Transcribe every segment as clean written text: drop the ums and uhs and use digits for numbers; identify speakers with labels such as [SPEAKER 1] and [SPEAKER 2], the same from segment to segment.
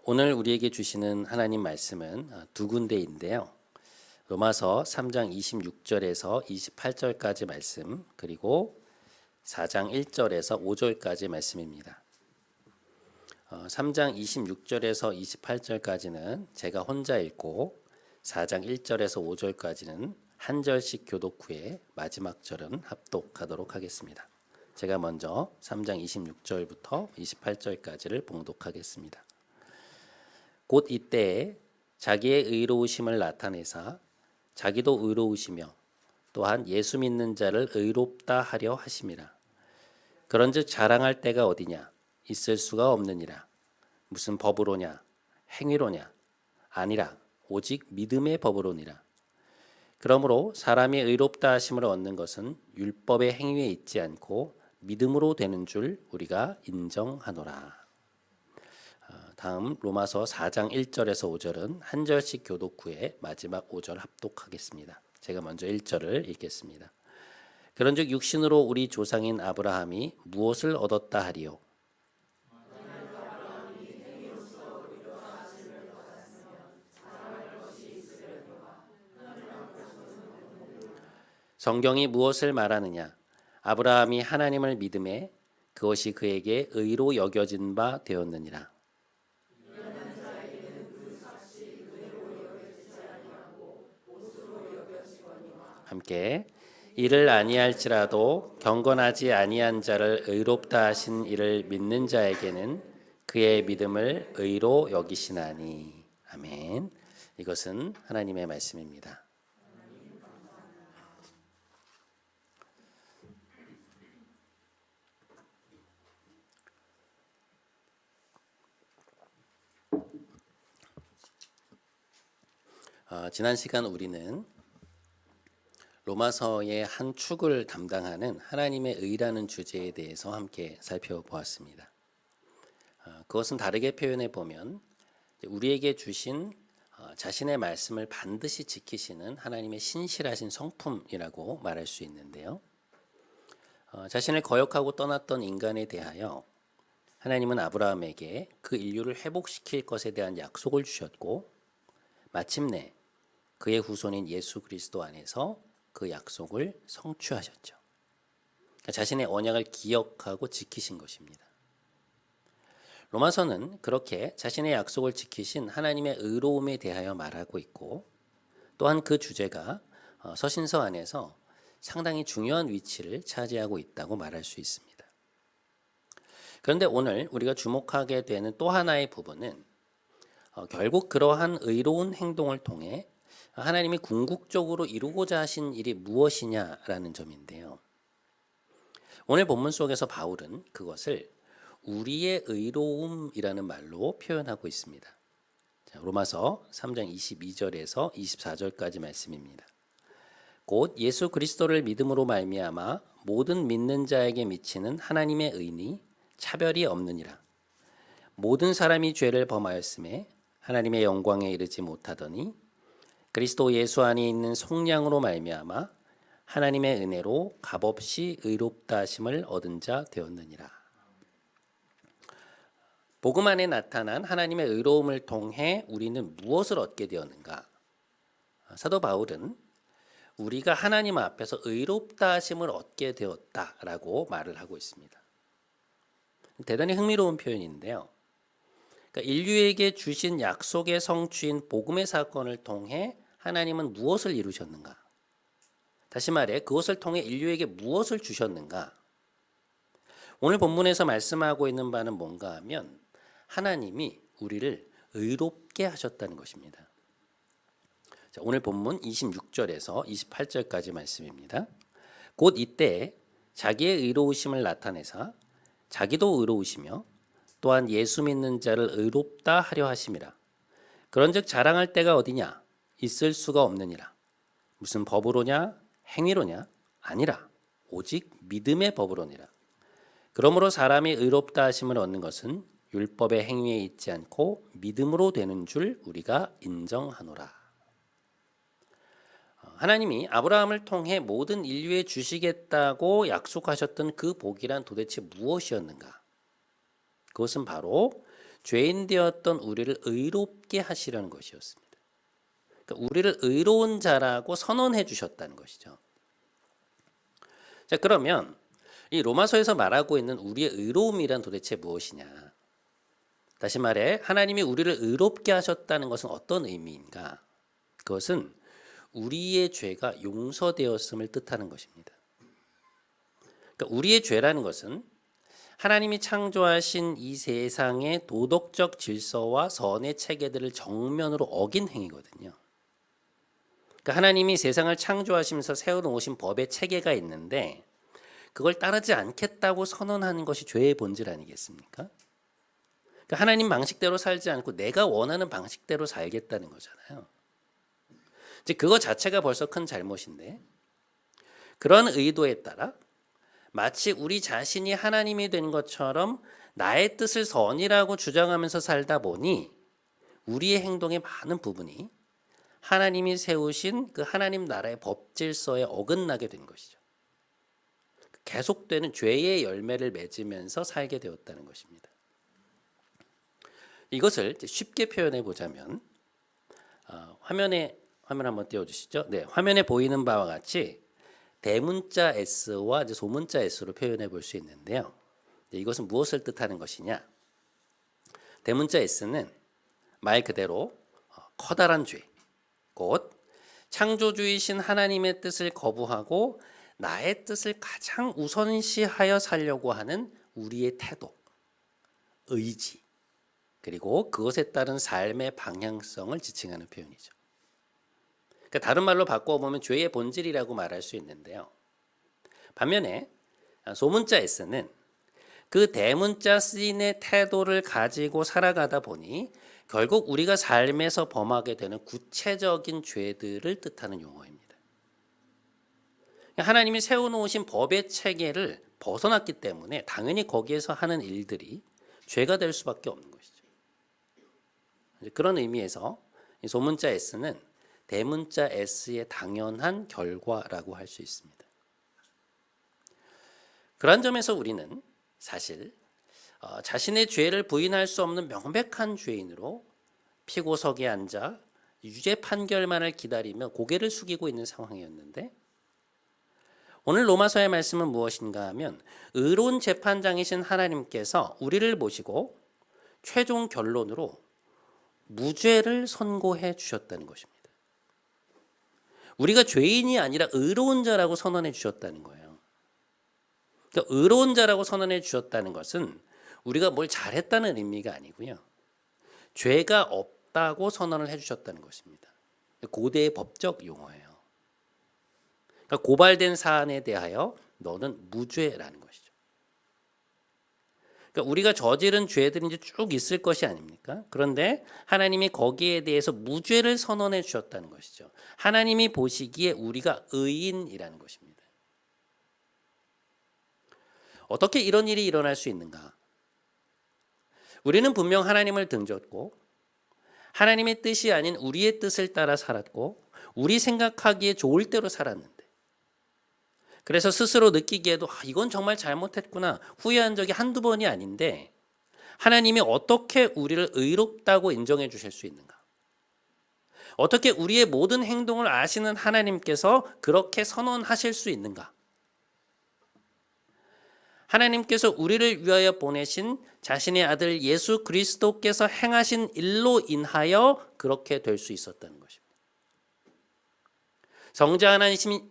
[SPEAKER 1] 오늘 우리에게 주시는 하나님 말씀은 두 군데인데요. 로마서 3장 26절에서 28절까지 말씀, 그리고 4장 1절에서 5절까지 말씀입니다. 3장 26절에서 28절까지는 제가 혼자 읽고 4장 1절에서 5절까지는 한 절씩 교독 후에 마지막 절은 합독하도록 하겠습니다. 제가 먼저 3장 26절부터 28절까지를 봉독하겠습니다. 곧 이때에 자기의 의로우심을 나타내사 자기도 의로우시며 또한 예수 믿는 자를 의롭다 하려 하심이라. 그런즉 자랑할 때가 어디냐? 있을 수가 없느니라. 무슨 법으로냐? 행위로냐? 아니라 오직 믿음의 법으로니라. 그러므로 사람이 의롭다 하심을 얻는 것은 율법의 행위에 있지 않고 믿음으로 되는 줄 우리가 인정하노라. 다음 로마서 4장 1절에서 5절은 한 절씩 교독 후에 마지막 5절 합독하겠습니다. 제가 먼저 1절을 읽겠습니다. 그런즉 육신으로 우리 조상인 아브라함이 무엇을 얻었다 하리요? 성경이 무엇을 말하느냐? 아브라함이 하나님을 믿음에 그것이 그에게 의로 여겨진 바 되었느니라. 함께 이를 아니할지라도 경건하지 아니한 자를 의롭다 하신 이를 믿는 자에게는 그의 믿음을 의로 여기시나니. 아멘. 이것은 하나님의 말씀입니다. 지난 시간 우리는 로마서의 한 축을 담당하는 하나님의 의라는 주제에 대해서 함께 살펴보았습니다. 그것은 다르게 표현해 보면 우리에게 주신 자신의 말씀을 반드시 지키시는 하나님의 신실하신 성품이라고 말할 수 있는데요. 자신을 거역하고 떠났던 인간에 대하여 하나님은 아브라함에게 그 인류를 회복시킬 것에 대한 약속을 주셨고 마침내 그의 후손인 예수 그리스도 안에서 그 약속을 성취하셨죠. 그러니까 자신의 언약을 기억하고 지키신 것입니다. 로마서는 그렇게 자신의 약속을 지키신 하나님의 의로움에 대하여 말하고 있고 또한 그 주제가 서신서 안에서 상당히 중요한 위치를 차지하고 있다고 말할 수 있습니다. 그런데 오늘 우리가 주목하게 되는 또 하나의 부분은 결국 그러한 의로운 행동을 통해 하나님이 궁극적으로 이루고자 하신 일이 무엇이냐라는 점인데요. 오늘 본문 속에서 바울은 그것을 우리의 의로움이라는 말로 표현하고 있습니다. 로마서 3장 22절에서 24절까지 말씀입니다. 곧 예수 그리스도를 믿음으로 말미암아 모든 믿는 자에게 미치는 하나님의 의니 차별이 없느니라. 모든 사람이 죄를 범하였음에 하나님의 영광에 이르지 못하더니 그리스도 예수 안에 있는 속량으로 말미암아 하나님의 은혜로 값없이 의롭다 하심을 얻은 자 되었느니라. 복음 안에 나타난 하나님의 의로움을 통해 우리는 무엇을 얻게 되었는가? 사도 바울은 우리가 하나님 앞에서 의롭다 하심을 얻게 되었다라고 말을 하고 있습니다. 대단히 흥미로운 표현인데요. 그러니까 인류에게 주신 약속의 성취인 복음의 사건을 통해 하나님은 무엇을 이루셨는가? 다시 말해 그것을 통해 인류에게 무엇을 주셨는가? 오늘 본문에서 말씀하고 있는 바는 뭔가 하면 하나님이 우리를 의롭게 하셨다는 것입니다. 자, 오늘 본문 26절에서 28절까지 말씀입니다. 곧 이때 자기의 의로우심을 나타내사 자기도 의로우시며 또한 예수 믿는 자를 의롭다 하려 하심이라. 그런즉 자랑할 때가 어디냐? 있을 수가 없느니라. 무슨 법으로냐? 행위로냐? 아니라 오직 믿음의 법으로니라. 그러므로 사람이 의롭다 하심을 얻는 것은 율법의 행위에 있지 않고 믿음으로 되는 줄 우리가 인정하노라. 하나님이 아브라함을 통해 모든 인류에 주시겠다고 약속하셨던 그 복이란 도대체 무엇이었는가? 그것은 바로 죄인 되었던 우리를 의롭게 하시려는 것이었습니다. 그러니까 우리를 의로운 자라고 선언해 주셨다는 것이죠. 자, 그러면 이 로마서에서 말하고 있는 우리의 의로움이란 도대체 무엇이냐? 다시 말해 하나님이 우리를 의롭게 하셨다는 것은 어떤 의미인가? 그것은 우리의 죄가 용서되었음을 뜻하는 것입니다. 그러니까 우리의 죄라는 것은 하나님이 창조하신 이 세상의 도덕적 질서와 선의 체계들을 정면으로 어긴 행위거든요. 그러니까 하나님이 세상을 창조하시면서 세워놓으신 법의 체계가 있는데 그걸 따르지 않겠다고 선언하는 것이 죄의 본질 아니겠습니까? 그러니까 하나님 방식대로 살지 않고 내가 원하는 방식대로 살겠다는 거잖아요. 이제 그거 자체가 벌써 큰 잘못인데 그런 의도에 따라 마치 우리 자신이 하나님이 된 것처럼 나의 뜻을 선이라고 주장하면서 살다 보니 우리의 행동의 많은 부분이 하나님이 세우신 그 하나님 나라의 법 질서에 어긋나게 된 것이죠. 계속되는 죄의 열매를 맺으면서 살게 되었다는 것입니다. 이것을 쉽게 표현해 보자면 화면 한번 띄워주시죠. 네, 화면에 보이는 바와 같이 대문자 S와 소문자 S로 표현해 볼 수 있는데요. 이것은 무엇을 뜻하는 것이냐? 대문자 S는 말 그대로 커다란 죄, 곧 창조주이신 하나님의 뜻을 거부하고 나의 뜻을 가장 우선시하여 살려고 하는 우리의 태도, 의지, 그리고 그것에 따른 삶의 방향성을 지칭하는 표현이죠. 그러니까 다른 말로 바꿔보면 죄의 본질이라고 말할 수 있는데요. 반면에 소문자 S는 그 대문자 C의 태도를 가지고 살아가다 보니 결국 우리가 삶에서 범하게 되는 구체적인 죄들을 뜻하는 용어입니다. 하나님이 세워놓으신 법의 체계를 벗어났기 때문에 당연히 거기에서 하는 일들이 죄가 될 수밖에 없는 것이죠. 그런 의미에서 소문자 S는 대문자 S의 당연한 결과라고 할 수 있습니다. 그런 점에서 우리는 사실 자신의 죄를 부인할 수 없는 명백한 죄인으로 피고석에 앉아 유죄 판결만을 기다리며 고개를 숙이고 있는 상황이었는데 오늘 로마서의 말씀은 무엇인가 하면 의로운 재판장이신 하나님께서 우리를 모시고 최종 결론으로 무죄를 선고해 주셨다는 것입니다. 우리가 죄인이 아니라 의로운 자라고 선언해 주셨다는 거예요. 그러니까 의로운 자라고 선언해 주셨다는 것은 우리가 뭘 잘했다는 의미가 아니고요. 죄가 없다고 선언을 해 주셨다는 것입니다. 고대의 법적 용어예요. 그러니까 고발된 사안에 대하여 너는 무죄라는 것이죠. 그러니까 우리가 저지른 죄들이 이제 쭉 있을 것이 아닙니까? 그런데 하나님이 거기에 대해서 무죄를 선언해 주셨다는 것이죠. 하나님이 보시기에 우리가 의인이라는 것입니다. 어떻게 이런 일이 일어날 수 있는가? 우리는 분명 하나님을 등졌고 하나님의 뜻이 아닌 우리의 뜻을 따라 살았고 우리 생각하기에 좋을 대로 살았는데 그래서 스스로 느끼기에도 이건 정말 잘못했구나 후회한 적이 한두 번이 아닌데 하나님이 어떻게 우리를 의롭다고 인정해 주실 수 있는가? 어떻게 우리의 모든 행동을 아시는 하나님께서 그렇게 선언하실 수 있는가? 하나님께서 우리를 위하여 보내신 자신의 아들 예수 그리스도께서 행하신 일로 인하여 그렇게 될 수 있었다는 것입니다. 성자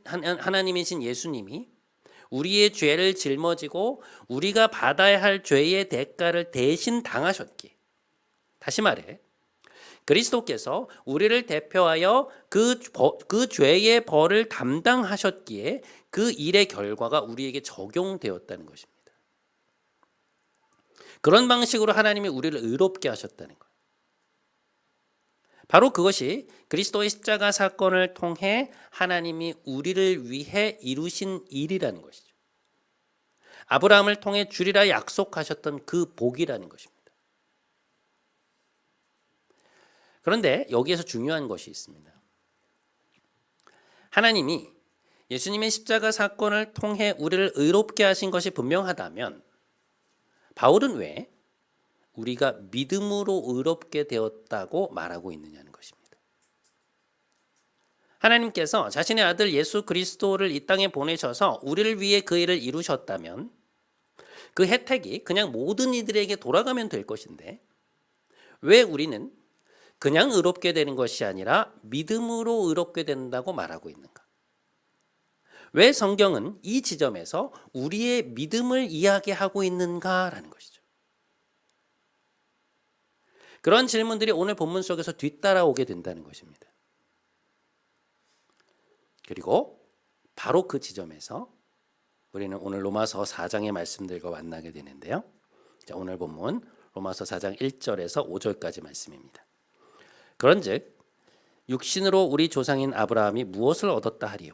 [SPEAKER 1] 하나님이신 예수님이 우리의 죄를 짊어지고 우리가 받아야 할 죄의 대가를 대신 당하셨기에 다시 말해 그리스도께서 우리를 대표하여 그 죄의 벌을 담당하셨기에 그 일의 결과가 우리에게 적용되었다는 것입니다. 그런 방식으로 하나님이 우리를 의롭게 하셨다는 것. 바로 그것이 그리스도의 십자가 사건을 통해 하나님이 우리를 위해 이루신 일이라는 것이죠. 아브라함을 통해 주리라 약속하셨던 그 복이라는 것입니다. 그런데 여기에서 중요한 것이 있습니다. 하나님이 예수님의 십자가 사건을 통해 우리를 의롭게 하신 것이 분명하다면 바울은 왜 우리가 믿음으로 의롭게 되었다고 말하고 있느냐는 것입니다. 하나님께서 자신의 아들 예수 그리스도를 이 땅에 보내셔서 우리를 위해 그 일을 이루셨다면 그 혜택이 그냥 모든 이들에게 돌아가면 될 것인데 왜 우리는 그냥 의롭게 되는 것이 아니라 믿음으로 의롭게 된다고 말하고 있는가? 왜 성경은 이 지점에서 우리의 믿음을 이야기하고 있는가라는 것이죠. 그런 질문들이 오늘 본문 속에서 뒤따라오게 된다는 것입니다. 그리고 바로 그 지점에서 우리는 오늘 로마서 4장의 말씀들과 만나게 되는데요. 자, 오늘 본문 로마서 4장 1절에서 5절까지 말씀입니다. 그런즉 육신으로 우리 조상인 아브라함이 무엇을 얻었다 하리요?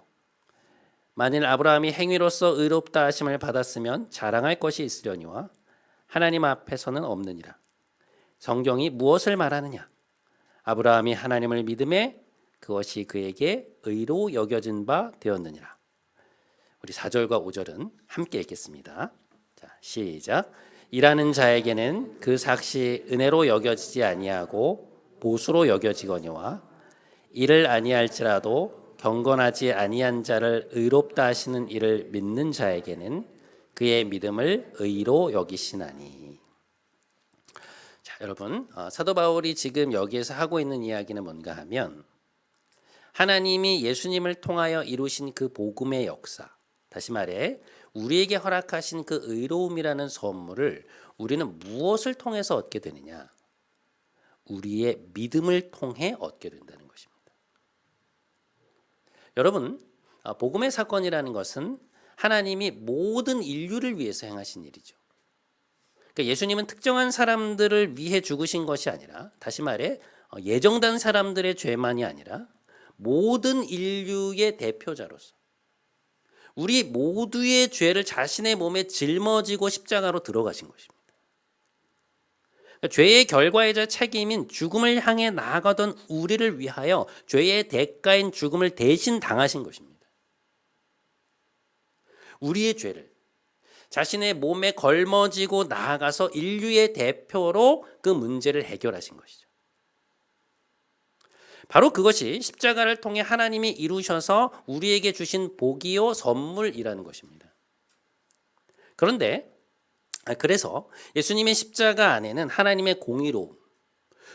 [SPEAKER 1] 만일 아브라함이 행위로서 의롭다 하심을 받았으면 자랑할 것이 있으려니와 하나님 앞에서는 없느니라. 성경이 무엇을 말하느냐? 아브라함이 하나님을 믿음에 그것이 그에게 의로 여겨진 바 되었느니라. 우리 4절과 5절은 함께 읽겠습니다. 자, 시작. 일하는 자에게는 그 삭시 은혜로 여겨지지 아니하고 보수로 여겨지거니와 이를 아니할지라도 경건하지 아니한 자를 의롭다 하시는 이를 믿는 자에게는 그의 믿음을 의로 여기시나니. 자, 여러분, 사도 바울이 지금 여기에서 하고 있는 이야기는 뭔가 하면 하나님이 예수님을 통하여 이루신 그 복음의 역사, 다시 말해 우리에게 허락하신 그 의로움이라는 선물을 우리는 무엇을 통해서 얻게 되느냐? 우리의 믿음을 통해 얻게 된다는 것입니다. 여러분, 복음의 사건이라는 것은 하나님이 모든 인류를 위해서 행하신 일이죠. 그러니까 예수님은 특정한 사람들을 위해 죽으신 것이 아니라, 다시 말해 예정된 사람들의 죄만이 아니라 모든 인류의 대표자로서 우리 모두의 죄를 자신의 몸에 짊어지고 십자가로 들어가신 것입니다. 죄의 결과이자 책임인 죽음을 향해 나아가던 우리를 위하여 죄의 대가인 죽음을 대신 당하신 것입니다. 우리의 죄를 자신의 몸에 걸머지고 나아가서 인류의 대표로 그 문제를 해결하신 것이죠. 바로 그것이 십자가를 통해 하나님이 이루셔서 우리에게 주신 복이요 선물이라는 것입니다. 그래서 예수님의 십자가 안에는 하나님의 공의로움,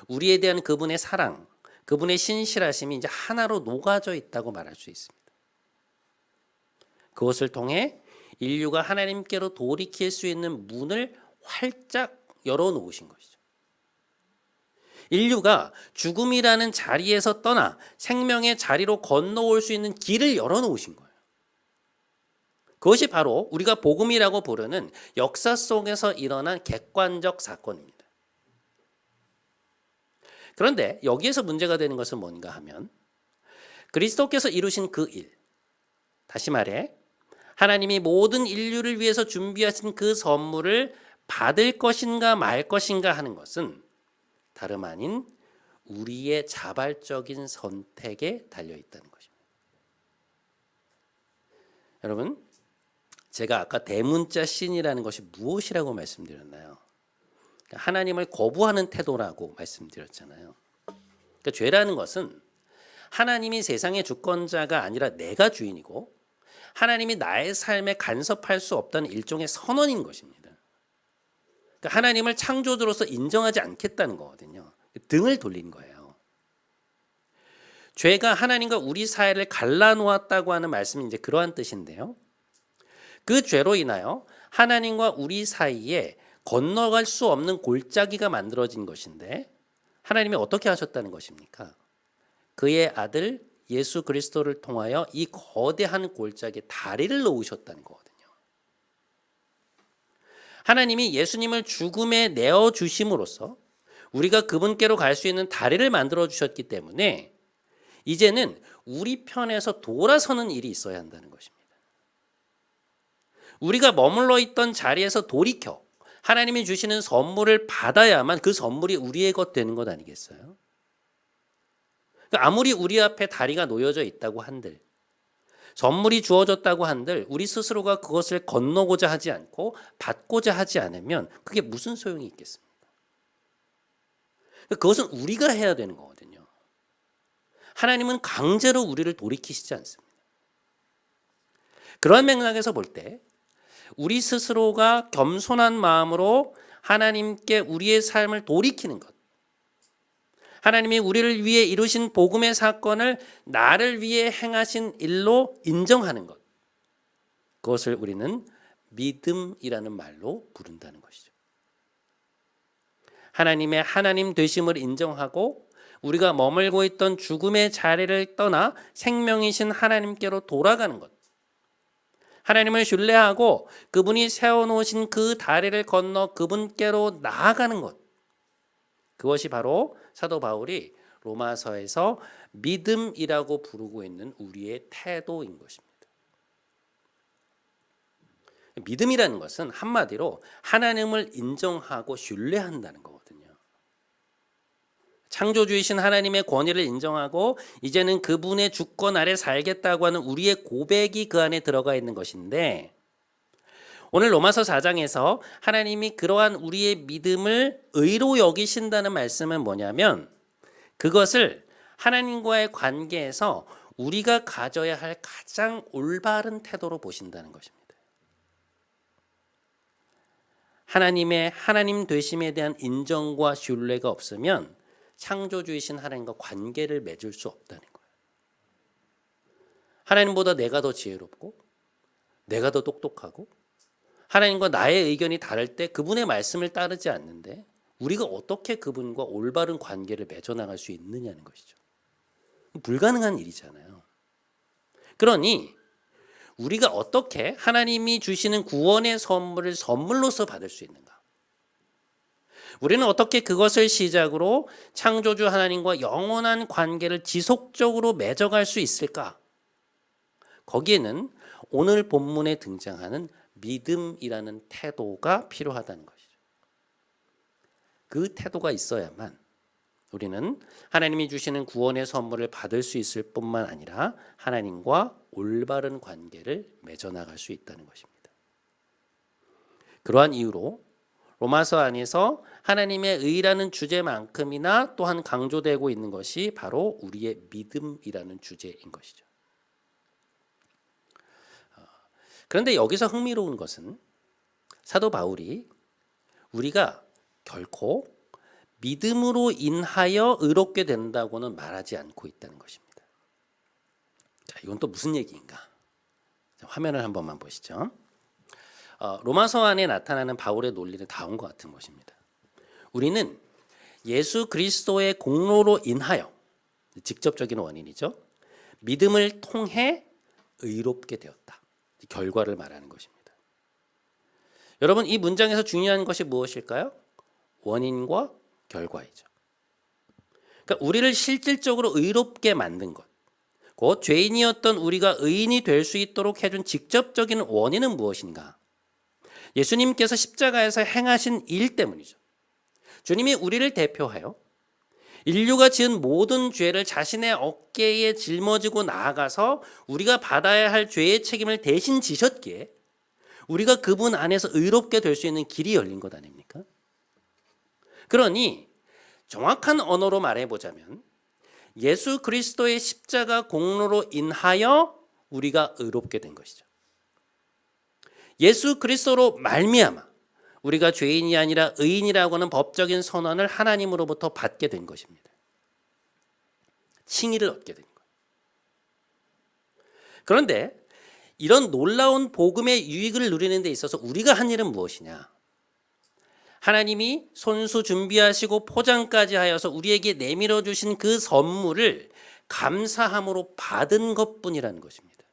[SPEAKER 1] 우리에 대한 그분의 사랑, 그분의 신실하심이 이제 하나로 녹아져 있다고 말할 수 있습니다. 그것을 통해 인류가 하나님께로 돌이킬 수 있는 문을 활짝 열어놓으신 것이죠. 인류가 죽음이라는 자리에서 떠나 생명의 자리로 건너올 수 있는 길을 열어놓으신 거예요. 그것이 바로 우리가 복음이라고 부르는 역사 속에서 일어난 객관적 사건입니다. 그런데 여기에서 문제가 되는 것은 뭔가 하면 그리스도께서 이루신 그 일, 다시 말해 하나님이 모든 인류를 위해서 준비하신 그 선물을 받을 것인가 말 것인가 하는 것은 다름 아닌 우리의 자발적인 선택에 달려 있다는 것입니다. 여러분, 제가 아까 대문자 신이라는 것이 무엇이라고 말씀드렸나요? 하나님을 거부하는 태도라고 말씀드렸잖아요. 그러니까 죄라는 것은 하나님이 세상의 주권자가 아니라 내가 주인이고 하나님이 나의 삶에 간섭할 수 없다는 일종의 선언인 것입니다. 그러니까 하나님을 창조주로서 인정하지 않겠다는 거거든요. 등을 돌린 거예요. 죄가 하나님과 우리 사이를 갈라놓았다고 하는 말씀이 이제 그러한 뜻인데요. 그 죄로 인하여 하나님과 우리 사이에 건너갈 수 없는 골짜기가 만들어진 것인데 하나님이 어떻게 하셨다는 것입니까? 그의 아들 예수 그리스도를 통하여 이 거대한 골짜기에 다리를 놓으셨다는 거거든요. 하나님이 예수님을 죽음에 내어주심으로써 우리가 그분께로 갈 수 있는 다리를 만들어 주셨기 때문에 이제는 우리 편에서 돌아서는 일이 있어야 한다는 것입니다. 우리가 머물러 있던 자리에서 돌이켜 하나님이 주시는 선물을 받아야만 그 선물이 우리의 것 되는 것 아니겠어요? 아무리 우리 앞에 다리가 놓여져 있다고 한들, 선물이 주어졌다고 한들 우리 스스로가 그것을 건너고자 하지 않고 받고자 하지 않으면 그게 무슨 소용이 있겠습니까? 그것은 우리가 해야 되는 거거든요. 하나님은 강제로 우리를 돌이키시지 않습니다. 그런 맥락에서 볼 때 우리 스스로가 겸손한 마음으로 하나님께 우리의 삶을 돌이키는 것, 하나님이 우리를 위해 이루신 복음의 사건을 나를 위해 행하신 일로 인정하는 것, 그것을 우리는 믿음이라는 말로 부른다는 것이죠. 하나님의 하나님 되심을 인정하고 우리가 머물고 있던 죽음의 자리를 떠나 생명이신 하나님께로 돌아가는 것, 하나님을 신뢰하고 그분이 세워놓으신 그 다리를 건너 그분께로 나아가는 것, 그것이 바로 사도 바울이 로마서에서 믿음이라고 부르고 있는 우리의 태도인 것입니다. 믿음이라는 것은 한마디로 하나님을 인정하고 신뢰한다는 거거든요. 창조주이신 하나님의 권위를 인정하고 이제는 그분의 주권 아래 살겠다고 하는 우리의 고백이 그 안에 들어가 있는 것인데, 오늘 로마서 4장에서 하나님이 그러한 우리의 믿음을 의로 여기신다는 말씀은 뭐냐면, 그것을 하나님과의 관계에서 우리가 가져야 할 가장 올바른 태도로 보신다는 것입니다. 하나님의 하나님 되심에 대한 인정과 신뢰가 없으면 창조주이신 하나님과 관계를 맺을 수 없다는 거예요. 하나님보다 내가 더 지혜롭고 내가 더 똑똑하고 하나님과 나의 의견이 다를 때 그분의 말씀을 따르지 않는데 우리가 어떻게 그분과 올바른 관계를 맺어나갈 수 있느냐는 것이죠. 불가능한 일이잖아요. 그러니 우리가 어떻게 하나님이 주시는 구원의 선물을 선물로서 받을 수 있는가? 우리는 어떻게 그것을 시작으로 창조주 하나님과 영원한 관계를 지속적으로 맺어갈 수 있을까? 거기에는 오늘 본문에 등장하는 믿음이라는 태도가 필요하다는 것이죠. 그 태도가 있어야만 우리는 하나님이 주시는 구원의 선물을 받을 수 있을 뿐만 아니라 하나님과 올바른 관계를 맺어나갈 수 있다는 것입니다. 그러한 이유로 로마서 안에서 하나님의 의라는 주제만큼이나 또한 강조되고 있는 것이 바로 우리의 믿음이라는 주제인 것이죠. 그런데 여기서 흥미로운 것은 사도 바울이 우리가 결코 믿음으로 인하여 의롭게 된다고는 말하지 않고 있다는 것입니다. 자, 이건 또 무슨 얘기인가? 자, 화면을 한 번만 보시죠. 로마서 안에 나타나는 바울의 논리는 다음과 같은 것입니다. 우리는 예수 그리스도의 공로로 인하여, 직접적인 원인이죠, 믿음을 통해 의롭게 되었다. 결과를 말하는 것입니다. 여러분, 이 문장에서 중요한 것이 무엇일까요? 원인과 결과이죠. 그러니까 우리를 실질적으로 의롭게 만든 것, 곧 죄인이었던 우리가 의인이 될 수 있도록 해준 직접적인 원인은 무엇인가? 예수님께서 십자가에서 행하신 일 때문이죠. 주님이 우리를 대표하여 인류가 지은 모든 죄를 자신의 어깨에 짊어지고 나아가서 우리가 받아야 할 죄의 책임을 대신 지셨기에 우리가 그분 안에서 의롭게 될 수 있는 길이 열린 것 아닙니까? 그러니 정확한 언어로 말해보자면 예수 그리스도의 십자가 공로로 인하여 우리가 의롭게 된 것이죠. 예수 그리스도로 말미암아 우리가 죄인이 아니라 의인이라고 하는 법적인 선언을 하나님으로부터 받게 된 것입니다. 칭의를 얻게 된 거예요. 그런데 이런 놀라운 복음의 유익을 누리는 데 있어서 우리가 한 일은 무엇이냐? 하나님이 손수 준비하시고 포장까지 하여서 우리에게 내밀어 주신 그 선물을 감사함으로 받은 것뿐이라는 것입니다.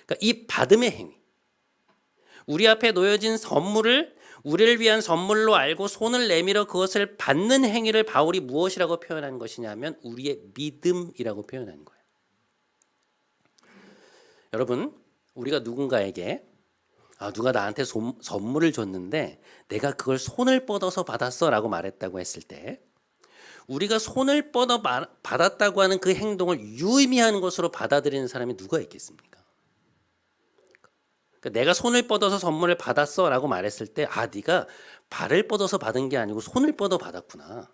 [SPEAKER 1] 그러니까 이 받음의 행위, 우리 앞에 놓여진 선물을 우리를 위한 선물로 알고 손을 내밀어 그것을 받는 행위를 바울이 무엇이라고 표현한 것이냐면 우리의 믿음이라고 표현한 거예요. 여러분, 우리가 누군가에게 누가 나한테 선물을 줬는데 내가 그걸 손을 뻗어서 받았어 라고 말했다고 했을 때 우리가 손을 뻗어 받았다고 하는 그 행동을 유의미한 것으로 받아들이는 사람이 누가 있겠습니까? 그러니까 내가 손을 뻗어서 선물을 받았어라고 말했을 때, 아, 네가 발을 뻗어서 받은 게 아니고 손을 뻗어 받았구나.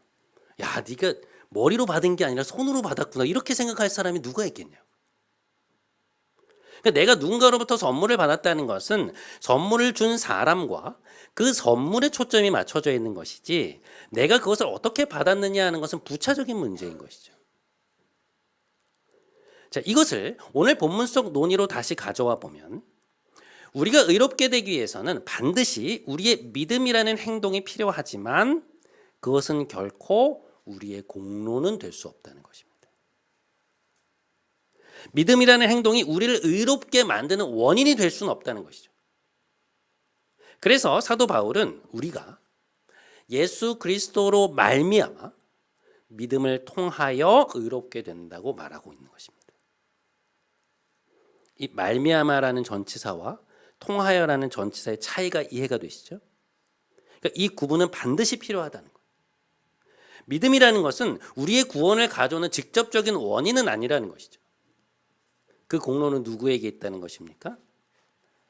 [SPEAKER 1] 야, 네가 머리로 받은 게 아니라 손으로 받았구나. 이렇게 생각할 사람이 누가 있겠냐. 그러니까 내가 누군가로부터 선물을 받았다는 것은 선물을 준 사람과 그 선물에 초점이 맞춰져 있는 것이지, 내가 그것을 어떻게 받았느냐 하는 것은 부차적인 문제인 것이죠. 자, 이것을 오늘 본문 속 논의로 다시 가져와 보면, 우리가 의롭게 되기 위해서는 반드시 우리의 믿음이라는 행동이 필요하지만 그것은 결코 우리의 공로는 될 수 없다는 것입니다. 믿음이라는 행동이 우리를 의롭게 만드는 원인이 될 수는 없다는 것이죠. 그래서 사도 바울은 우리가 예수 그리스도로 말미암아 믿음을 통하여 의롭게 된다고 말하고 있는 것입니다. 이 말미암아라는 전치사와 통하여라는 전치사의 차이가 이해가 되시죠? 그러니까 이 구분은 반드시 필요하다는 거예요. 믿음이라는 것은 우리의 구원을 가져오는 직접적인 원인은 아니라는 것이죠. 그 공로는 누구에게 있다는 것입니까?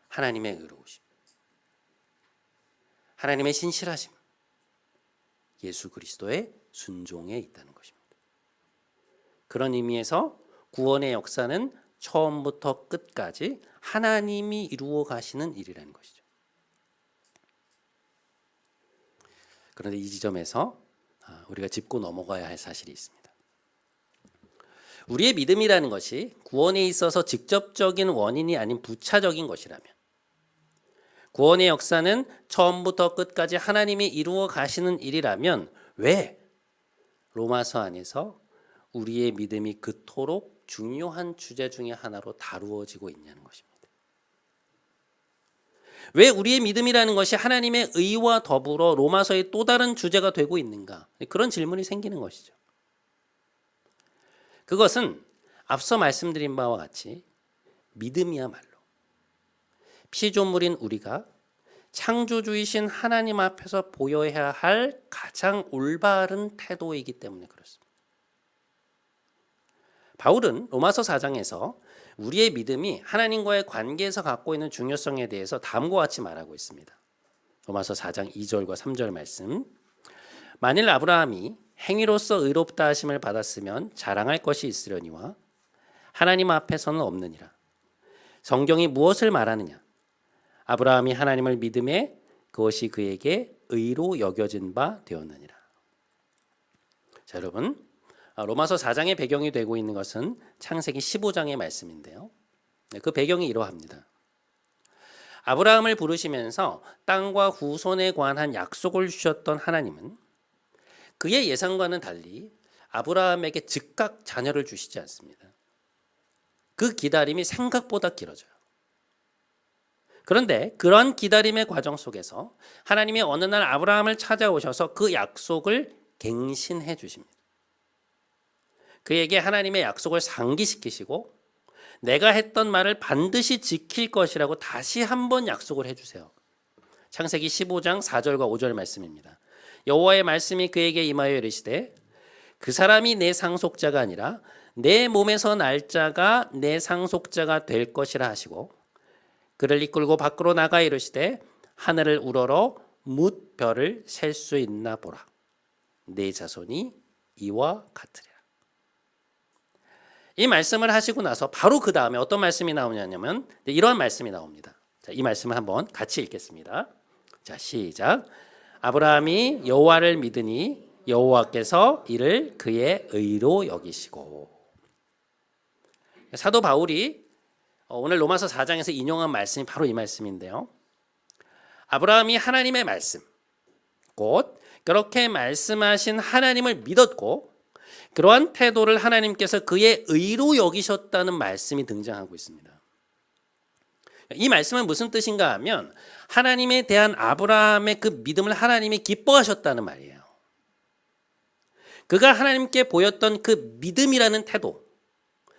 [SPEAKER 1] 하나님의 의로우심, 하나님의 신실하심, 예수 그리스도의 순종에 있다는 것입니다. 그런 의미에서 구원의 역사는 처음부터 끝까지 하나님이 이루어 가시는 일이라는 것이죠. 그런데 이 지점에서 우리가 짚고 넘어가야 할 사실이 있습니다. 우리의 믿음이라는 것이 구원에 있어서 직접적인 원인이 아닌 부차적인 것이라면, 구원의 역사는 처음부터 끝까지 하나님이 이루어 가시는 일이라면 왜 로마서 안에서 우리의 믿음이 그토록 중요한 주제 중에 하나로 다루어지고 있냐는 것입니다. 왜 우리의 믿음이라는 것이 하나님의 의와 더불어 로마서의 또 다른 주제가 되고 있는가? 그런 질문이 생기는 것이죠. 그것은 앞서 말씀드린 바와 같이 믿음이야말로 피조물인 우리가 창조주이신 하나님 앞에서 보여야 할 가장 올바른 태도이기 때문에 그렇습니다. 바울은 로마서 4장에서 우리의 믿음이 하나님과의 관계에서 갖고 있는 중요성에 대해서 다음과 같이 말하고 있습니다. 로마서 4장 2절과 3절 말씀. 만일 아브라함이 행위로서 의롭다 하심을 받았으면 자랑할 것이 있으려니와 하나님 앞에서는 없느니라. 성경이 무엇을 말하느냐? 아브라함이 하나님을 믿음에 그것이 그에게 의로 여겨진 바 되었느니라. 자, 여러분, 로마서 4장의 배경이 되고 있는 것은 창세기 15장의 말씀인데요. 그 배경이 이러합니다. 아브라함을 부르시면서 땅과 후손에 관한 약속을 주셨던 하나님은 그의 예상과는 달리 아브라함에게 즉각 자녀를 주시지 않습니다. 그 기다림이 생각보다 길어져요. 그런데 그런 기다림의 과정 속에서 하나님이 어느 날 아브라함을 찾아오셔서 그 약속을 갱신해 주십니다. 그에게 하나님의 약속을 상기시키시고 내가 했던 말을 반드시 지킬 것이라고 다시 한번 약속을 해주세요. 창세기 15장 4절과 5절 말씀입니다. 여호와의 말씀이 그에게 임하여 이르시되 그 사람이 내 상속자가 아니라 내 몸에서 날 자가 내 상속자가 될 것이라 하시고 그를 이끌고 밖으로 나가 이르시되 하늘을 우러러 뭇 별을 셀 수 있나 보라. 내 자손이 이와 같으리라. 이 말씀을 하시고 나서 바로 그 다음에 어떤 말씀이 나오냐면 이러한 말씀이 나옵니다. 자, 이 말씀을 한번 같이 읽겠습니다. 자, 시작. 아브라함이 여호와를 믿으니 여호와께서 이를 그의 의로 여기시고. 사도 바울이 오늘 로마서 4장에서 인용한 말씀이 바로 이 말씀인데요. 아브라함이 하나님의 말씀, 곧 그렇게 말씀하신 하나님을 믿었고 그러한 태도를 하나님께서 그의 의로 여기셨다는 말씀이 등장하고 있습니다. 이 말씀은 무슨 뜻인가 하면 하나님에 대한 아브라함의 그 믿음을 하나님이 기뻐하셨다는 말이에요. 그가 하나님께 보였던 그 믿음이라는 태도,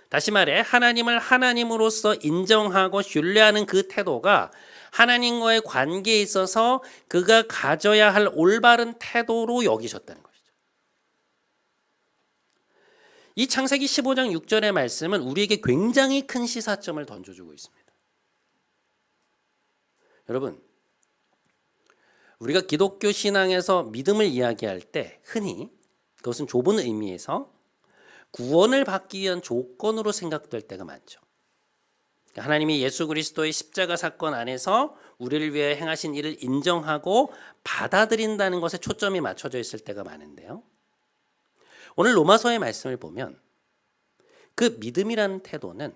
[SPEAKER 1] 다시 말해 하나님을 하나님으로서 인정하고 신뢰하는 그 태도가 하나님과의 관계에 있어서 그가 가져야 할 올바른 태도로 여기셨다는 것이죠. 이 창세기 15장 6절의 말씀은 우리에게 굉장히 큰 시사점을 던져주고 있습니다. 여러분, 우리가 기독교 신앙에서 믿음을 이야기할 때 흔히 그것은 좁은 의미에서 구원을 받기 위한 조건으로 생각될 때가 많죠. 하나님이 예수 그리스도의 십자가 사건 안에서 우리를 위해 행하신 일을 인정하고 받아들인다는 것에 초점이 맞춰져 있을 때가 많은데요. 오늘 로마서의 말씀을 보면 그 믿음이라는 태도는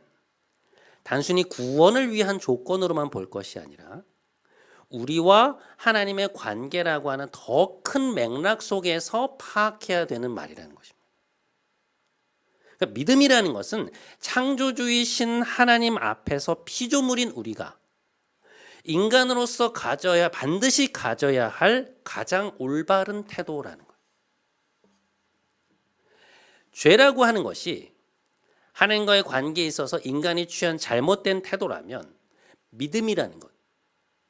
[SPEAKER 1] 단순히 구원을 위한 조건으로만 볼 것이 아니라 우리와 하나님의 관계라고 하는 더 큰 맥락 속에서 파악해야 되는 말이라는 것입니다. 그러니까 믿음이라는 것은 창조주이신 하나님 앞에서 피조물인 우리가 인간으로서 반드시 가져야 할 가장 올바른 태도라는 거예요. 죄라고 하는 것이 하나님과의 관계에 있어서 인간이 취한 잘못된 태도라면 믿음이라는 것,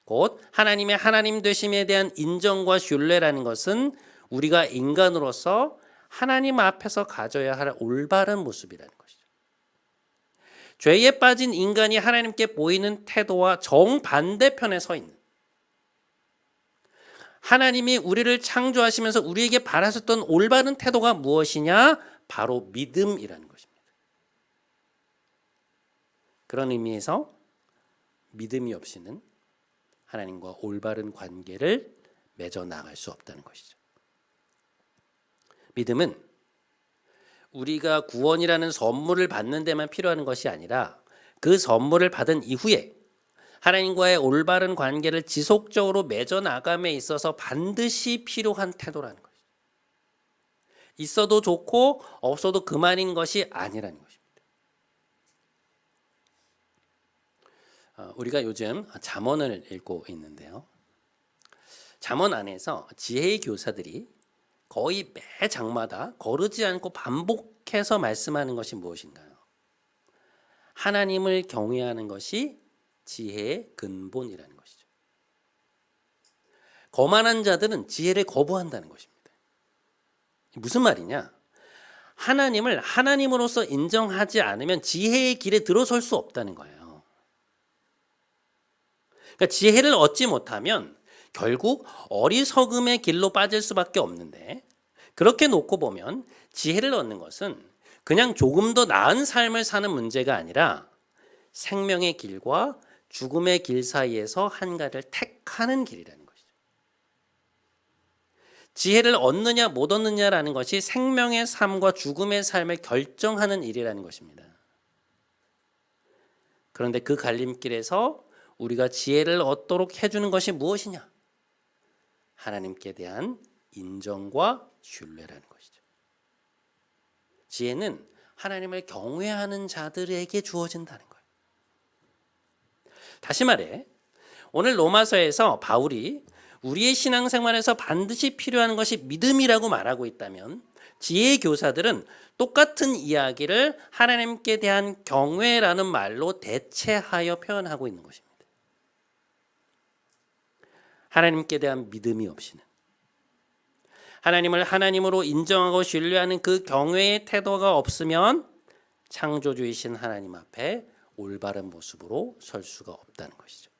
[SPEAKER 1] 곧 하나님의 하나님 되심에 대한 인정과 신뢰라는 것은 우리가 인간으로서 하나님 앞에서 가져야 할 올바른 모습이라는 것이죠. 죄에 빠진 인간이 하나님께 보이는 태도와 정반대편에 서 있는, 하나님이 우리를 창조하시면서 우리에게 바라셨던 올바른 태도가 무엇이냐? 바로 믿음이라는 것입니다. 그런 의미에서 믿음이 없이는 하나님과 올바른 관계를 맺어 나갈 수 없다는 것이죠. 믿음은 우리가 구원이라는 선물을 받는 데만 필요한 것이 아니라 그 선물을 받은 이후에 하나님과의 올바른 관계를 지속적으로 맺어 나감에 있어서 반드시 필요한 태도라는 것이죠. 있어도 좋고 없어도 그만인 것이 아니라는 것입니다. 우리가 요즘 잠언을 읽고 있는데요. 잠언 안에서 지혜의 교사들이 거의 매 장마다 거르지 않고 반복해서 말씀하는 것이 무엇인가요? 하나님을 경외하는 것이 지혜의 근본이라는 것이죠. 거만한 자들은 지혜를 거부한다는 것입니다. 무슨 말이냐? 하나님을 하나님으로서 인정하지 않으면 지혜의 길에 들어설 수 없다는 거예요. 그러니까 지혜를 얻지 못하면 결국 어리석음의 길로 빠질 수밖에 없는데, 그렇게 놓고 보면 지혜를 얻는 것은 그냥 조금 더 나은 삶을 사는 문제가 아니라 생명의 길과 죽음의 길 사이에서 한가를 택하는 길이라는 것이죠. 지혜를 얻느냐 못 얻느냐라는 것이 생명의 삶과 죽음의 삶을 결정하는 일이라는 것입니다. 그런데 그 갈림길에서 우리가 지혜를 얻도록 해주는 것이 무엇이냐? 하나님께 대한 인정과 신뢰라는 것이죠. 지혜는 하나님을 경외하는 자들에게 주어진다는 거예요. 다시 말해, 오늘 로마서에서 바울이 우리의 신앙생활에서 반드시 필요한 것이 믿음이라고 말하고 있다면, 지혜의 교사들은 똑같은 이야기를 하나님께 대한 경외라는 말로 대체하여 표현하고 있는 것입니다. 하나님께 대한 믿음이 없이는, 하나님을 하나님으로 인정하고 신뢰하는 그 경외의 태도가 없으면 창조주이신 하나님 앞에 올바른 모습으로 설 수가 없다는 것이죠.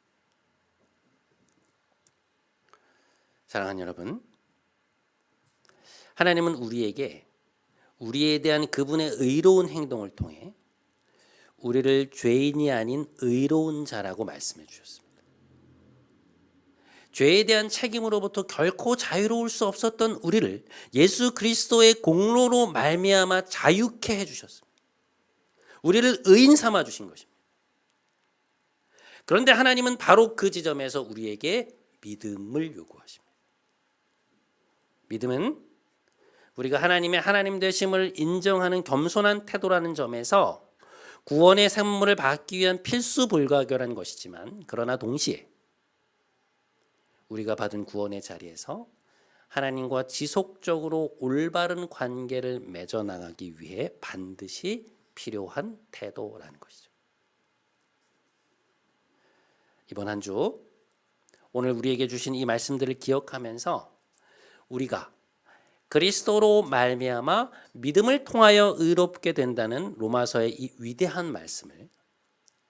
[SPEAKER 1] 사랑하는 여러분, 하나님은 우리에게 우리에 대한 그분의 의로운 행동을 통해 우리를 죄인이 아닌 의로운 자라고 말씀해 주셨습니다. 죄에 대한 책임으로부터 결코 자유로울 수 없었던 우리를 예수 그리스도의 공로로 말미암아 자유케 해주셨습니다. 우리를 의인 삼아 주신 것입니다. 그런데 하나님은 바로 그 지점에서 우리에게 믿음을 요구하십니다. 믿음은 우리가 하나님의 하나님 되심을 인정하는 겸손한 태도라는 점에서 구원의 선물을 받기 위한 필수 불가결한 것이지만, 그러나 동시에 우리가 받은 구원의 자리에서 하나님과 지속적으로 올바른 관계를 맺어 나가기 위해 반드시 필요한 태도라는 것이죠. 이번 한 주 오늘 우리에게 주신 이 말씀들을 기억하면서 우리가 그리스도로 말미암아 믿음을 통하여 의롭게 된다는 로마서의 이 위대한 말씀을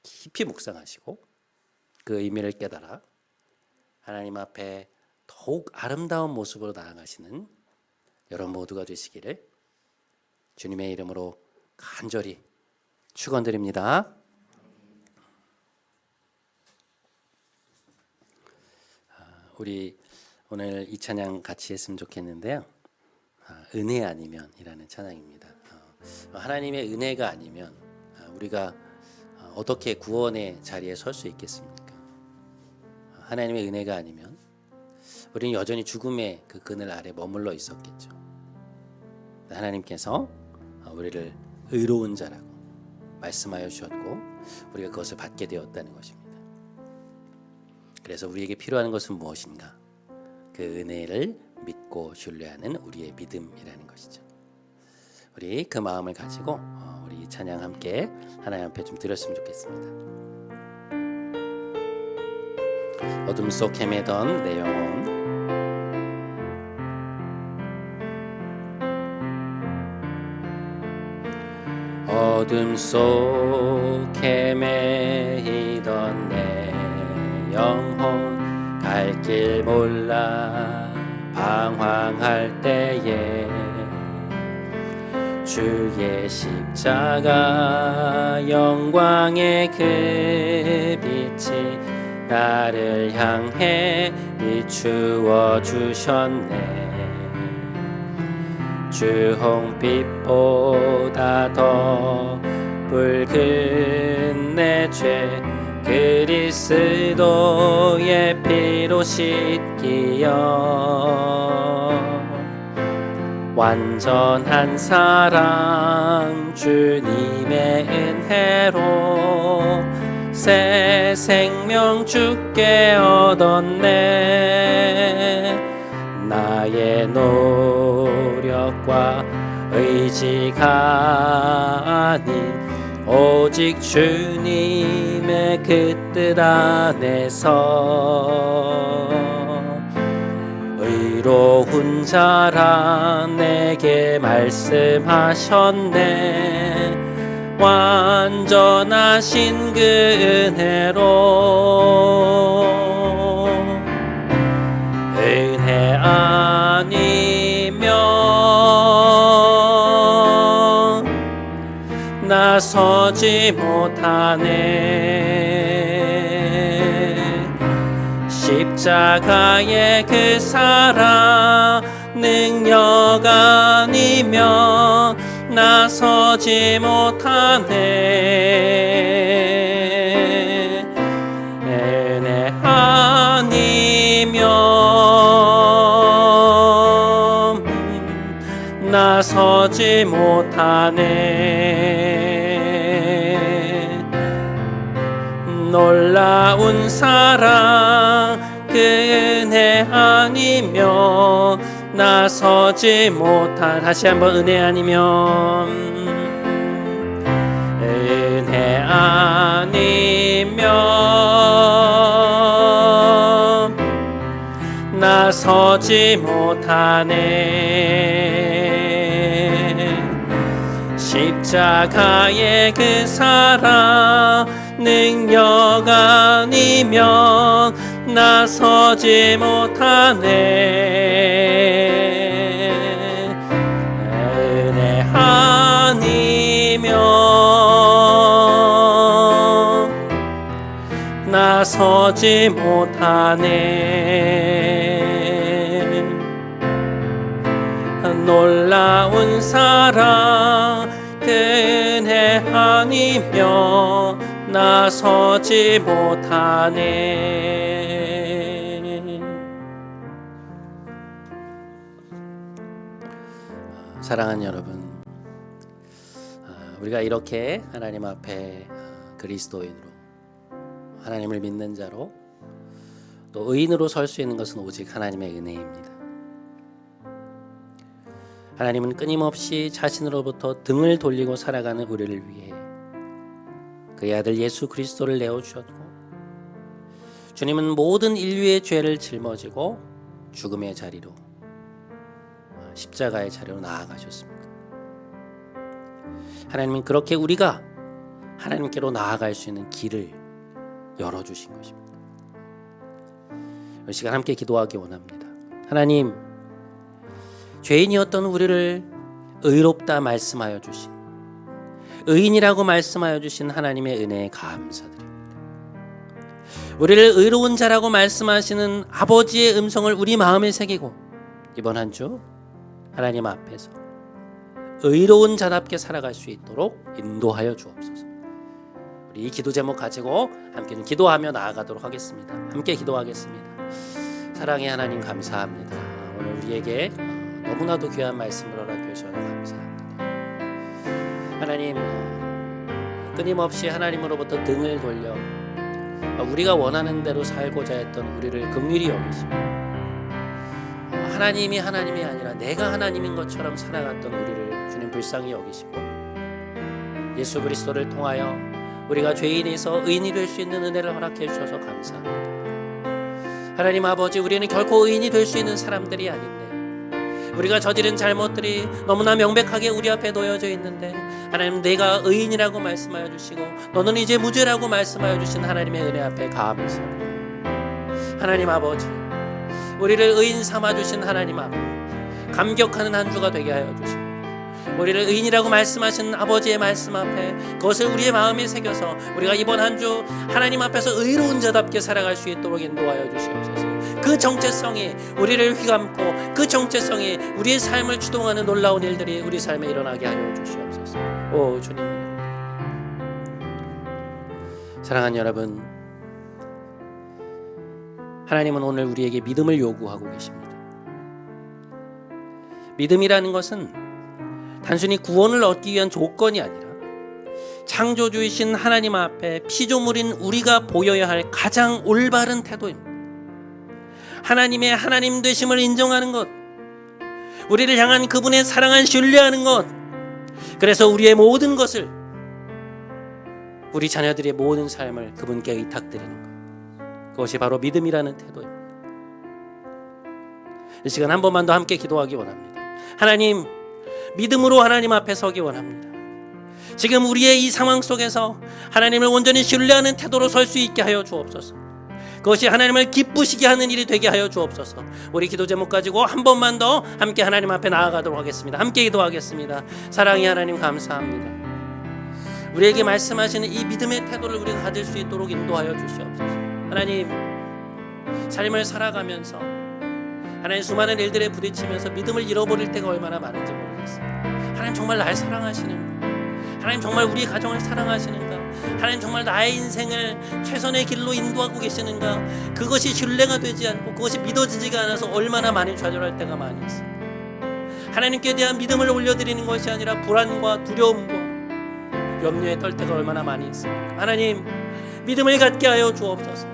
[SPEAKER 1] 깊이 묵상하시고 그 의미를 깨달아 하나님 앞에 더욱 아름다운 모습으로 나아가시는 여러분 모두가 되시기를 주님의 이름으로 간절히 축원드립니다. 우리 오늘 이 찬양 같이 했으면 좋겠는데요. 은혜 아니면이라는 찬양입니다. 하나님의 은혜가 아니면 우리가 어떻게 구원의 자리에 설 수 있겠습니까? 하나님의 은혜가 아니면 우리는 여전히 죽음의 그 그늘 아래 머물러 있었겠죠. 하나님께서 우리를 의로운 자라고 말씀하여 주셨고 우리가 그것을 받게 되었다는 것입니다. 그래서 우리에게 필요한 것은 무엇인가? 그 은혜를 믿고 신뢰하는 우리의 믿음이라는 것이죠. 우리 그 마음을 가지고 우리 이 찬양 함께 하나님 앞에 좀 드렸으면 좋겠습니다. 어둠 속 헤매던 내 영혼, 어둠 속 헤매이던 내 영혼, 갈 길 몰라 방황할 때에 주의 십자가 영광의 그 빛이 나를 향해 비추어 주셨네. 주홍빛보다 더 붉은 내 죄 그리스도의 피로 씻기어 완전한 사랑 주님의 은혜로 새 생명 주께 얻었네. 나의 노력과 의지가 아닌 오직 주님의 그 뜻 안에서 의로운 자라 내게 말씀하셨네. 완전하신 그 은혜로 은혜 아니면 나서지 못하네. 십자가의 그 사랑 능력 아니면 나서지 못하네. 은혜 아니면 나서지 못하네. 놀라운 사랑 그 은혜 아니면 나서지 못한. 다시 한번 은혜 아니면 은혜 아니면 나서지 못하네. 십자가의 그 사랑 능력 아니면 나서지 못하네. 은혜 아니면 나서지 못하네. 놀라운 사랑 그 은혜 아니면 나서지 못하네. 사랑하는 여러분, 우리가 이렇게 하나님 앞에 그리스도인으로 하나님을 믿는 자로 또 의인으로 설 수 있는 것은 오직 하나님의 은혜입니다. 하나님은 끊임없이 자신으로부터 등을 돌리고 살아가는 우리를 위해 그의 아들 예수 그리스도를 내어주셨고, 주님은 모든 인류의 죄를 짊어지고 죽음의 자리로, 십자가의 자리로 나아가셨습니다. 하나님은 그렇게 우리가 하나님께로 나아갈 수 있는 길을 열어주신 것입니다. 이 시간 함께 기도하기 원합니다. 하나님, 죄인이었던 우리를 의롭다 말씀하여 주신, 의인이라고 말씀하여 주신 하나님의 은혜에 감사드립니다. 우리를 의로운 자라고 말씀하시는 아버지의 음성을 우리 마음에 새기고 이번 한 주 하나님 앞에서 의로운 자답게 살아갈 수 있도록 인도하여 주옵소서. 우리 이 기도 제목 가지고 함께 기도하며 나아가도록 하겠습니다. 함께 기도하겠습니다. 사랑의 하나님, 감사합니다. 오늘 우리에게 너무나도 귀한 말씀을 허락해 주셔서 감사합니다. 하나님, 끊임없이 하나님으로부터 등을 돌려 우리가 원하는 대로 살고자 했던 우리를 긍휼히 여기시고, 하나님이 하나님이 아니라 내가 하나님인 것처럼 살아갔던 우리를 주님 불쌍히 여기시고, 예수 그리스도를 통하여 우리가 죄인에서 의인이 될 수 있는 은혜를 허락해 주셔서 감사합니다. 하나님 아버지, 우리는 결코 의인이 될 수 있는 사람들이 아닌데, 우리가 저지른 잘못들이 너무나 명백하게 우리 앞에 놓여져 있는데, 하나님, 내가 의인이라고 말씀하여 주시고 너는 이제 무죄라고 말씀하여 주신 하나님의 은혜 앞에 감사합니다. 하나님 아버지, 우리를 의인 삼아 주신 하나님 앞에 감격하는 한 주가 되게 하여 주시고, 우리를 의인이라고 말씀하신 아버지의 말씀 앞에 그것을 우리의 마음에 새겨서 우리가 이번 한 주 하나님 앞에서 의로운 자답게 살아갈 수 있도록 인도하여 주시옵소서. 그 정체성이 우리를 휘감고 그 정체성이 우리의 삶을 주동하는 놀라운 일들이 우리 삶에 일어나게 하여 주시옵소서. 오 주님, 사랑하는 여러분, 하나님은 오늘 우리에게 믿음을 요구하고 계십니다. 믿음이라는 것은 단순히 구원을 얻기 위한 조건이 아니라 창조주이신 하나님 앞에 피조물인 우리가 보여야 할 가장 올바른 태도입니다. 하나님의 하나님 되심을 인정하는 것, 우리를 향한 그분의 사랑을 신뢰하는 것, 그래서 우리의 모든 것을, 우리 자녀들의 모든 삶을 그분께 의탁드리는 것, 그것이 바로 믿음이라는 태도입니다. 이 시간 한 번만 더 함께 기도하기 원합니다. 하나님, 믿음으로 하나님 앞에 서기 원합니다. 지금 우리의 이 상황 속에서 하나님을 온전히 신뢰하는 태도로 설 수 있게 하여 주옵소서. 그것이 하나님을 기쁘시게 하는 일이 되게 하여 주옵소서. 우리 기도 제목 가지고 한 번만 더 함께 하나님 앞에 나아가도록 하겠습니다. 함께 기도하겠습니다. 사랑의 하나님, 감사합니다. 우리에게 말씀하시는 이 믿음의 태도를 우리가 가질 수 있도록 인도하여 주시옵소서. 하나님, 삶을 살아가면서 하나님 수많은 일들에 부딪히면서 믿음을 잃어버릴 때가 얼마나 많은지 모르겠습니다. 하나님 정말 날 사랑하시는가? 하나님 정말 우리 가정을 사랑하시는가? 하나님 정말 나의 인생을 최선의 길로 인도하고 계시는가? 그것이 신뢰가 되지 않고 그것이 믿어지지가 않아서 얼마나 많이 좌절할 때가 많이 있습니다. 하나님께 대한 믿음을 올려드리는 것이 아니라 불안과 두려움과 염려에 떨 때가 얼마나 많이 있습니까? 하나님, 믿음을 갖게 하여 주옵소서.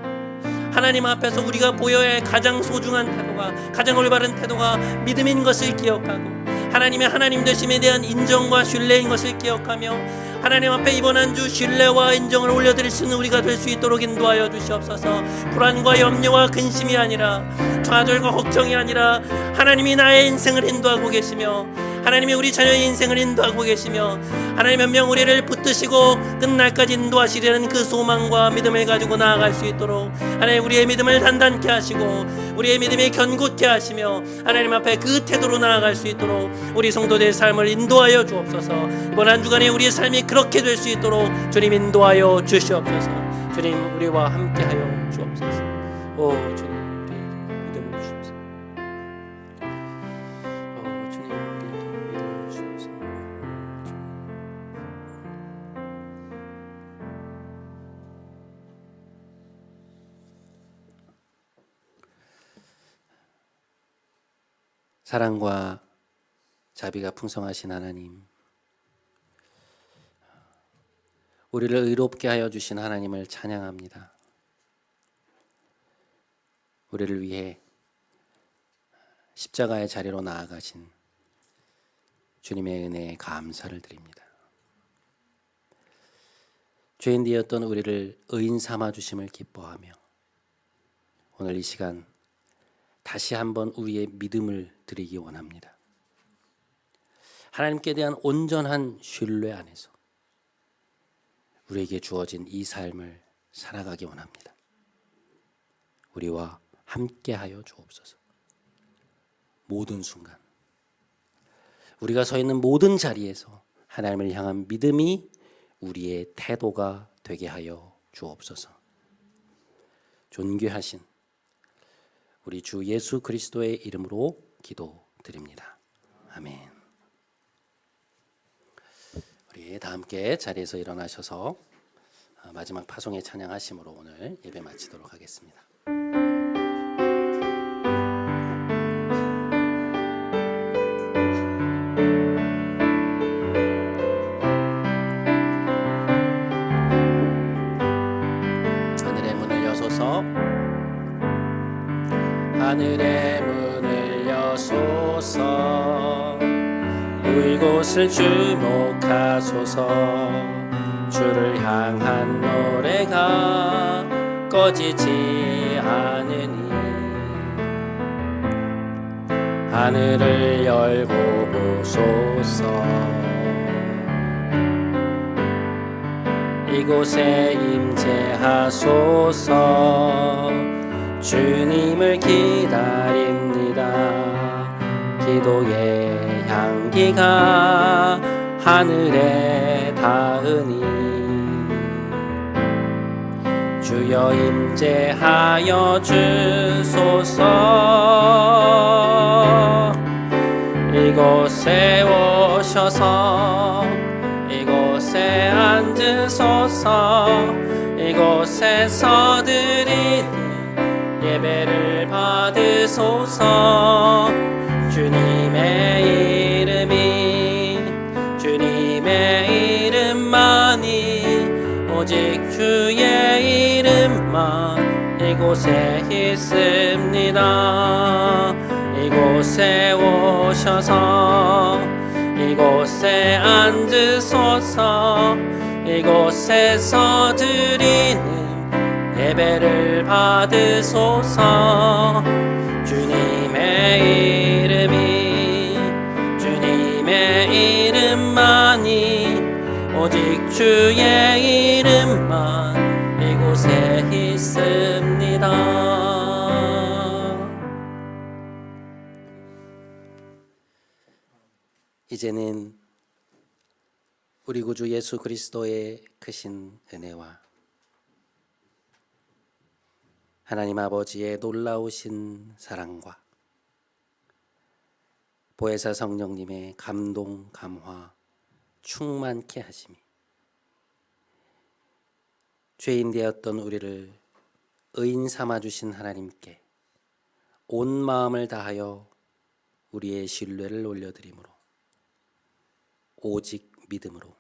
[SPEAKER 1] 하나님 앞에서 우리가 보여야 할 가장 소중한 태도가, 가장 올바른 태도가 믿음인 것을 기억하고, 하나님의 하나님 되심에 대한 인정과 신뢰인 것을 기억하며, 하나님 앞에 이번 한 주 신뢰와 인정을 올려드릴 수 있는 우리가 될 수 있도록 인도하여 주시옵소서. 불안과 염려와 근심이 아니라, 좌절과 걱정이 아니라 하나님이 나의 인생을 인도하고 계시며, 하나님이 우리 자녀의 인생을 인도하고 계시며, 하나님 한 명 우리를 붙드시고 끝날까지 인도하시려는 그 소망과 믿음을 가지고 나아갈 수 있도록 하나님 우리의 믿음을 단단케 하시고 우리의 믿음이 견고케 하시며, 하나님 앞에 그 태도로 나아갈 수 있도록 우리 성도들의 삶을 인도하여 주옵소서. 이번 한 주간에 우리의 삶이 그렇게 될 수 있도록 주님 인도하여 주시옵소서. 주님, 우리와 함께하여 주옵소서. 오 주님, 사랑과 자비가 풍성하신 하나님, 우리를 의롭게 하여 주신 하나님을 찬양합니다. 우리를 위해 십자가의 자리로 나아가신 주님의 은혜에 감사를 드립니다. 죄인 되었던 우리를 의인 삼아 주심을 기뻐하며, 오늘 이 시간 다시 한번 우리의 믿음을 드리기 원합니다. 하나님께 대한 온전한 신뢰 안에서 우리에게 주어진 이 삶을 살아가기 원합니다. 우리와 함께하여 주옵소서. 모든 순간 우리가 서 있는 모든 자리에서 하나님을 향한 믿음이 우리의 태도가 되게 하여 주옵소서. 존귀하신 우리 주 예수 그리스도의 이름으로 기도드립니다. 아멘. 우리 다 함께 자리에서 일어나셔서 마지막 파송의 찬양하심으로 오늘 예배 마치도록 하겠습니다. 하늘의 문을 여소서, 하늘의 문을 여소서, 이곳을 주목하소서. 주를 향한 노래가 꺼지지 않으니 하늘을 열고 보소서. 이곳에 임재하소서. 주님을 기다립니다. 기도의 향기가 하늘에 닿으니 주여 임재하여 주소서. 이곳에 오셔서 이곳에 앉으소서. 이곳에서 드리는 예배를 받으소서. 주님의 이름이 주님의 이름만이 오직 주의 이름만 이곳에 있습니다. 이곳에 오셔서 이곳에 앉으소서. 이곳에서 드리는 예배를 받으소서. 주님의 이름이 주님의 이름만이 오직 주의 이름만 이곳에 있습니다. 이제는 우리 구주 예수 그리스도의 크신 은혜와 하나님 아버지의 놀라우신 사랑과 보혜사 성령님의 감동, 감화, 충만케 하심이 죄인 되었던 우리를 의인 삼아주신 하나님께 온 마음을 다하여 우리의 신뢰를 올려드리므로 오직 믿음으로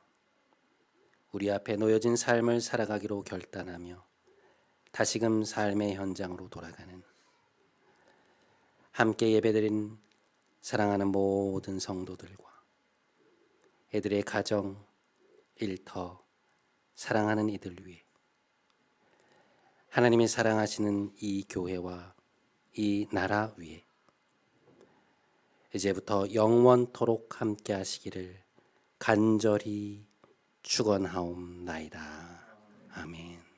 [SPEAKER 1] 우리 앞에 놓여진 삶을 살아가기로 결단하며 다시금 삶의 현장으로 돌아가는 함께 예배드린 사랑하는 모든 성도들과 이들의 가정, 일터, 사랑하는 이들 위해 하나님이 사랑하시는 이 교회와 이 나라 위에 이제부터 영원토록 함께 하시기를 간절히 축원하옵나이다. 아멘.